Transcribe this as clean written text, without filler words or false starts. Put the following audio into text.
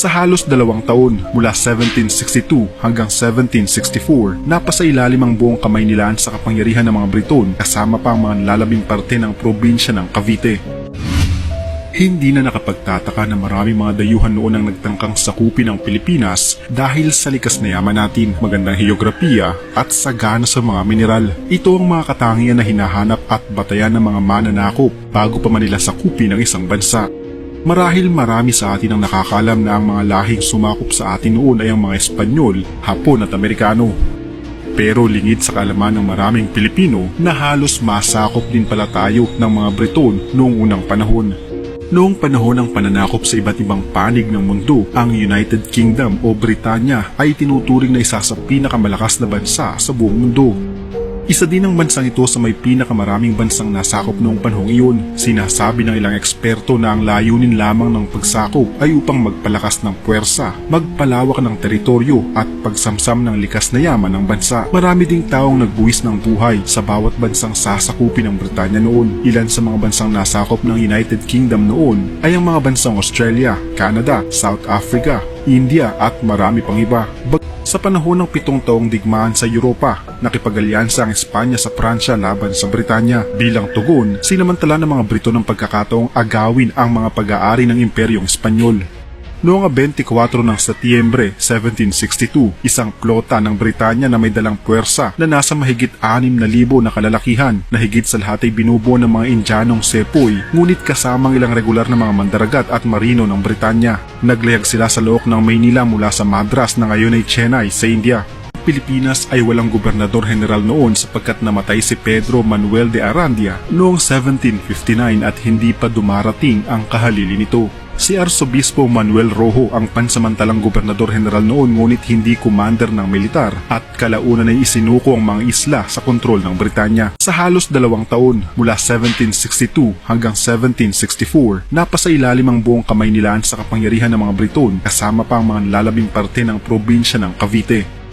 Sa halos 2 taon mula 1762 hanggang 1764, napasailalim ang buong kamay nila sa kapangyarihan ng mga Briton kasama pa ang mga lalabing parte ng probinsya ng Cavite. Hindi na nakapagtataka na maraming mga dayuhan noon ang nagtangkang sakupin ang Pilipinas dahil sa likas na yaman natin, magandang heograpiya at sagana sa mga mineral. Ito ang mga katangian na hinahanap at batayan ng mga mananakop bago pa manila sakupin ang isang bansa. Marahil marami sa atin ang nakakaalam na ang mga lahing sumakop sa atin noon ay ang mga Espanyol, Hapon at Amerikano. Pero lingid sa kaalaman ng maraming Pilipino na halos masakop din pala tayo ng mga Briton noong unang panahon. Noong panahon ng pananakop sa iba't ibang panig ng mundo, ang United Kingdom o Britanya ay tinuturing na isa sa pinakamalakas na bansa sa buong mundo. Isa din ang bansang ito sa may pinakamaraming bansang nasakop noong panahong iyon. Sinasabi ng ilang eksperto na ang layunin lamang ng pagsakop ay upang magpalakas ng puwersa, magpalawak ng teritoryo at pagsamsam ng likas na yaman ng bansa. Marami ding taong nagbuwis ng buhay sa bawat bansang sasakupin ng Britanya noon. Ilan sa mga bansang nasakop ng United Kingdom noon ay ang mga bansang Australia, Canada, South Africa, India at marami pang iba. Sa panahon ng 7 taong digmaan sa Europa, nakipag-alyansa ang Espanya sa Pransya laban sa Britanya. Bilang tugon, sinamantala ng mga Brito ng pagkakataong agawin ang mga pag-aari ng Imperyong Espanyol. Noong 24 ng Setyembre 1762, isang plota ng Britanya na may dalang puwersa na nasa mahigit 6,000 na kalalakihan na higit sa lahat ay binubuo ng mga Indianong sepoy, ngunit kasamang ilang regular na mga mandaragat at marino ng Britanya. Naglayag sila sa look ng Maynila mula sa Madras na ngayon ay Chennai sa India. Pilipinas ay walang gobernador general noon sapagkat namatay si Pedro Manuel de Arandia noong 1759 at hindi pa dumarating ang kahalili nito. Si Arsobispo Manuel Rojo ang pansamantalang gobernador general noon ngunit hindi commander ng militar at kalaunan ay isinuko ang mga isla sa kontrol ng Britanya. Sa halos 2 taon mula 1762 hanggang 1764, napasailalim ang buong kamay nila sa kapangyarihan ng mga Briton kasama pa ang mga lalabing parte ng probinsya ng Cavite.